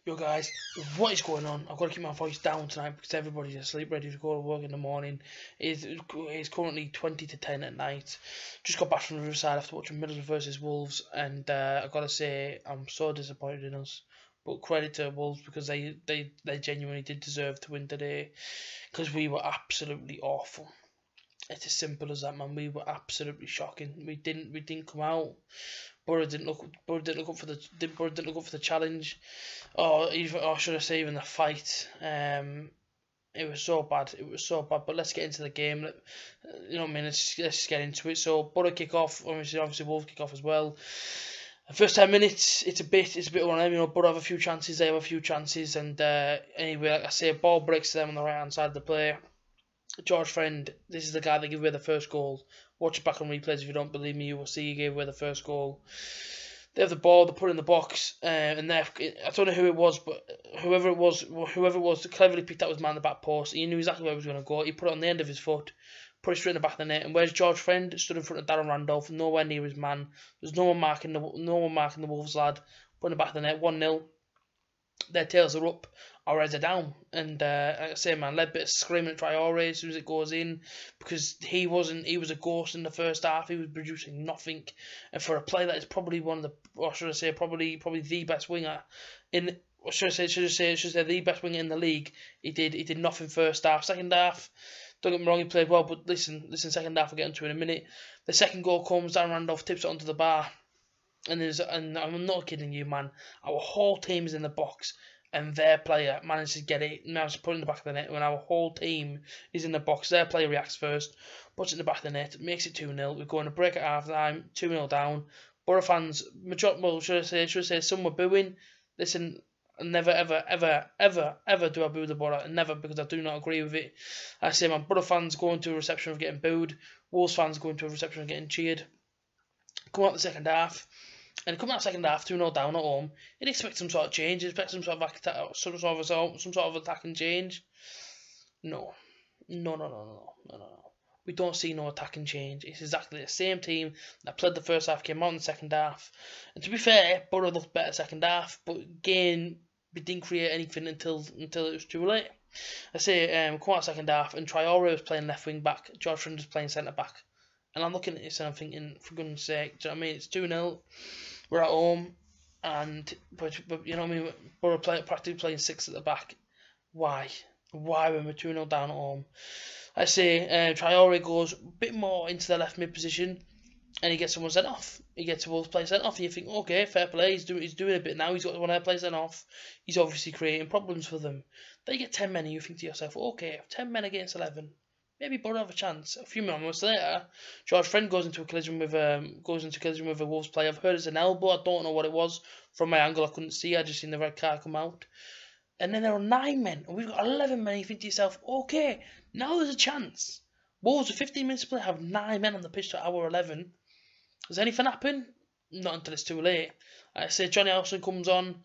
Yo guys, what is going on? I've got to keep my voice down tonight because everybody's asleep, ready to go to work in the morning. It's currently 20 to 10 at night. Just got back from the Riverside after watching Middlesbrough Vs Wolves, and I've got to say I'm so disappointed in us. But credit to Wolves because they genuinely did deserve to win today because we were absolutely awful. It's as simple as that, man. We were absolutely shocking. We didn't come out. Borough didn't look up for the challenge, or should I say even the fight. It was so bad. It was so bad. But let's get into the game. You know what I mean? Let's just get into it. So Borough kick off. Obviously Wolves kick off as well. The first 10 minutes, it's a bit one of them. You know, Borough have a few chances. They have a few chances, and anyway, like I say, ball breaks to them on the right hand side of the play. George Friend, this is the guy that gave away the first goal. Watch it back on replays if you don't believe me. You will see he gave away the first goal. They have the ball, they put it in the box, and I don't know who it was, but whoever it was, cleverly picked out his man in the back post. He knew exactly where he was going to go. He put it on the end of his foot, put it straight in the back of the net. And where's George Friend? Stood in front of Darren Randolph, nowhere near his man. There's no one marking the Wolves lad. Put in the back of the net, 1-0. Their tails are up, our heads are down, and like I say, man, led a bit of screaming at Traore as soon as it goes in, because he was a ghost in the first half. He was producing nothing, and for a player that is probably one of the, or should I say, probably the best winger in, or should I say the best winger in the league. He did nothing first half. Second half, don't get me wrong, he played well, but listen, second half we'll get into in a minute. The second goal comes, Darren Randolph tips it onto the bar. And I'm not kidding you, man. Our whole team is in the box, and their player manages to get it, manages to put it in the back of the net. When our whole team is in the box, their player reacts first, puts it in the back of the net, makes it 2-0. We're going to break at half time, 2-0 down. Borough fans, should I say, some were booing. Listen, never, ever do I boo the Borough, never, because I do not agree with it. I say, man, Borough fans go into a reception of getting booed. Wolves fans go into a reception of getting cheered. Come out the second half. And coming out second half, 2-0 down at home, you'd expect some sort of change. You'd expect some sort of attacking change. No. We don't see no attacking change. It's exactly the same team that played the first half, came out in the second half. And to be fair, Borough looked better second half, but again, we didn't create anything until it was too late. I say, come out second half, and Traore was playing left wing back. George Friend was playing centre back. And I'm looking at this and I'm thinking, for goodness sake, do you know what I mean? It's 2-0, we're at home, but you know what I mean? Borough practically playing 6 at the back. Why? Why when we're 2-0 down at home? I say Traore goes a bit more into the left mid position, and he gets someone sent off. He gets a Wolves player sent off, and you think, okay, fair play, he's doing a bit now. He's got one of their players sent off. He's obviously creating problems for them. They get 10 men, and you think to yourself, okay, 10 men against 11. Maybe Borough have a chance. A few moments later, George Friend goes into collision with a Wolves player. I've heard it's an elbow. I don't know what it was. From my angle, I couldn't see. I just seen the red card come out. And then there are 9 men, and we've got 11 men. You think to yourself, okay, now there's a chance. Wolves with 15 minutes to play have 9 men on the pitch to hour 11. Does anything happen? Not until it's too late. I say Johnny Howson comes on.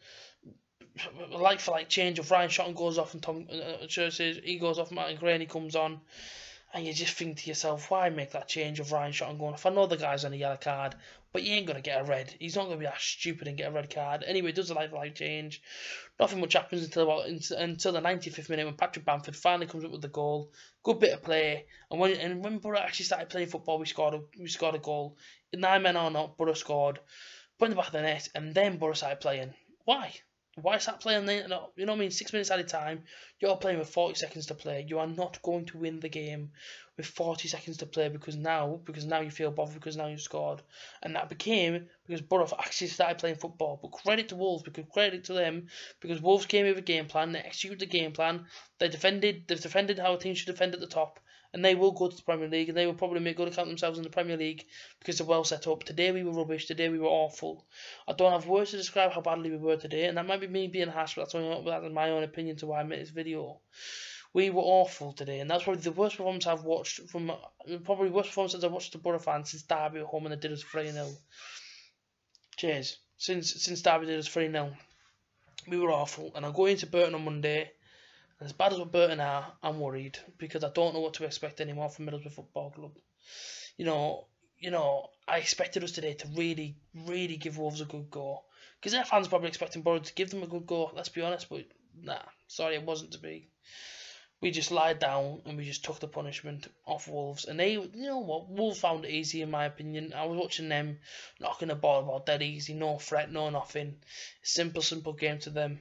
Like for like change of Ryan Shotton goes off, and Tom Church says he goes off. Martin Gray, and he comes on. And you just think to yourself, why make that change of Ryan Shotton going off? I know the guy's on a yellow card, but you ain't going to get a red. He's not going to be that stupid and get a red card. Anyway, it does a life change. Nothing much happens until the 95th minute when Patrick Bamford finally comes up with the goal. Good bit of play. And when Borough actually started playing football, we scored a goal. 9 men or not, Borough scored. Put in the back of the net, and then Borough started playing. Why? Why start playing then? No, you know what I mean? 6 minutes at a time. You're playing with 40 seconds to play. You are not going to win the game with 40 seconds to play because now you feel bothered because now you've scored. And that became because Borough actually started playing football. But credit to Wolves, because credit to them, because Wolves came with a game plan. They executed the game plan. They've defended how a team should defend at the top. And they will go to the Premier League, and they will probably make good account themselves in the Premier League because they're well set up. Today we were rubbish. Today we were awful. I don't have words to describe how badly we were today, and that might be me being harsh, but that's my own opinion to why I made this video. We were awful today, and that's probably the worst performance I've watched probably worst performance I've watched the Borough fans since Derby at home, and they did us 3-0. Cheers. Since Derby did us 3-0, we were awful, and I'm going to Burton on Monday. As bad as what Burton are, I'm worried because I don't know what to expect anymore from Middlesbrough Football Club. You know, I expected us today to really give Wolves a good go. Because their fans are probably expecting Borough to give them a good go, let's be honest, but nah, sorry, it wasn't to be. We just lied down and we just took the punishment off Wolves. And they, you know what, Wolves found it easy in my opinion. I was watching them knocking the ball about dead easy, no threat, no nothing. Simple game to them.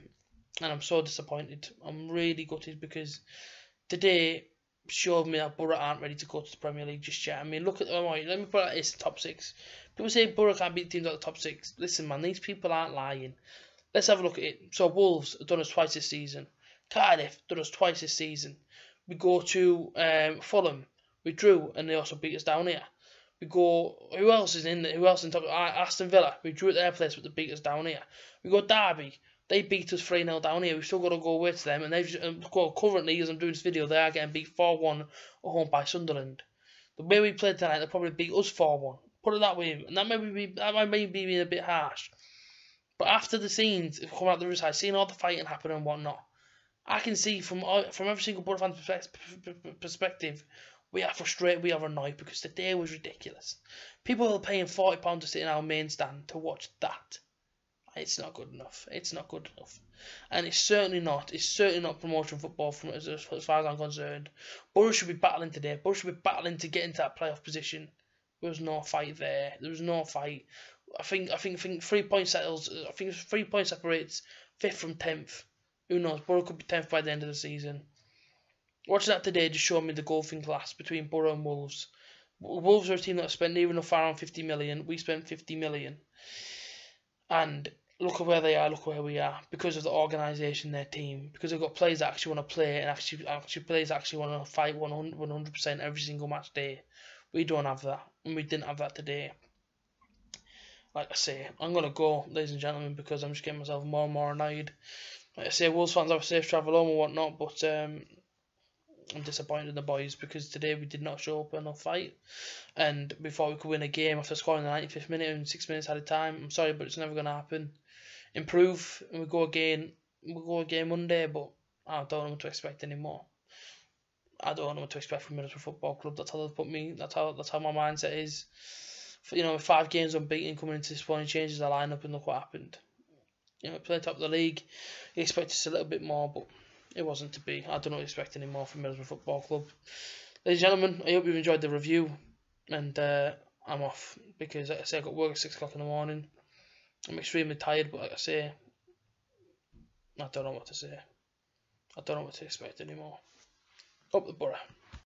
And I'm so disappointed. I'm really gutted because today showed me that Borough aren't ready to go to the Premier League just yet. I mean, look at let me put it as top six. People say Borough can't beat teams at the top six. Listen, man, these people aren't lying. Let's have a look at it. So Wolves have done us twice this season. Cardiff done us twice this season. We go to Fulham. We drew, and they also beat us down here. We go. Who else is in there? Who else in top? Aston Villa. We drew at their place, but they beat us down here. We go Derby. They beat us 3-0 down here. We've still got to go away to them, and they've currently, as I'm doing this video, they are getting beat 4-1 at home by Sunderland. The way we played tonight, they probably beat us 4-1. Put it that way, and that might be being a bit harsh. But after the scenes come out the other side, seeing all the fighting happen and whatnot, I can see from every single Borough fan's perspective, we are frustrated, we are annoyed because the day was ridiculous. People are paying £40 to sit in our main stand to watch that. It's not good enough. It's not good enough, and it's certainly not. It's certainly not promotion football from as far as I'm concerned. Borough should be battling today. Borough should be battling to get into that playoff position. There was no fight there. There was no fight. I think 3 points settles. I think 3 points separates 5th from 10th. Who knows? Borough could be 10th by the end of the season. Watching that today just showed me the golfing class between Borough and Wolves. Wolves are a team that spent near enough around 50 million. We spent 50 million. And look at where they are, look where we are. Because of the organisation, their team. Because they've got players that actually want to play and actually players that actually want to fight 100% every single match day. We don't have that. And we didn't have that today. Like I say, I'm going to go, ladies and gentlemen, because I'm just getting myself more and more annoyed. Like I say, Wolves fans have a safe travel home and whatnot, but I'm disappointed in the boys because today we did not show up enough fight, and we thought we could win a game after scoring the 95th minute and 6 minutes at a time. I'm sorry, but it's never going to happen. Improve, and we go again Monday, but I don't know what to expect anymore. I don't know what to expect from Middlesbrough Football Club. That's how they put me. That's how my mindset is. With 5 games unbeaten coming into this point, changes the lineup, and look what happened. Playing top of the league, you expect us a little bit more, but it wasn't to be. I don't expect any more from Middlesbrough Football Club. Ladies and gentlemen, I hope you've enjoyed the review, and I'm off because, like I say, I got work at 6 o'clock in the morning. I'm extremely tired, but like I say, I don't know what to say. I don't know what to expect anymore. Up the Borough.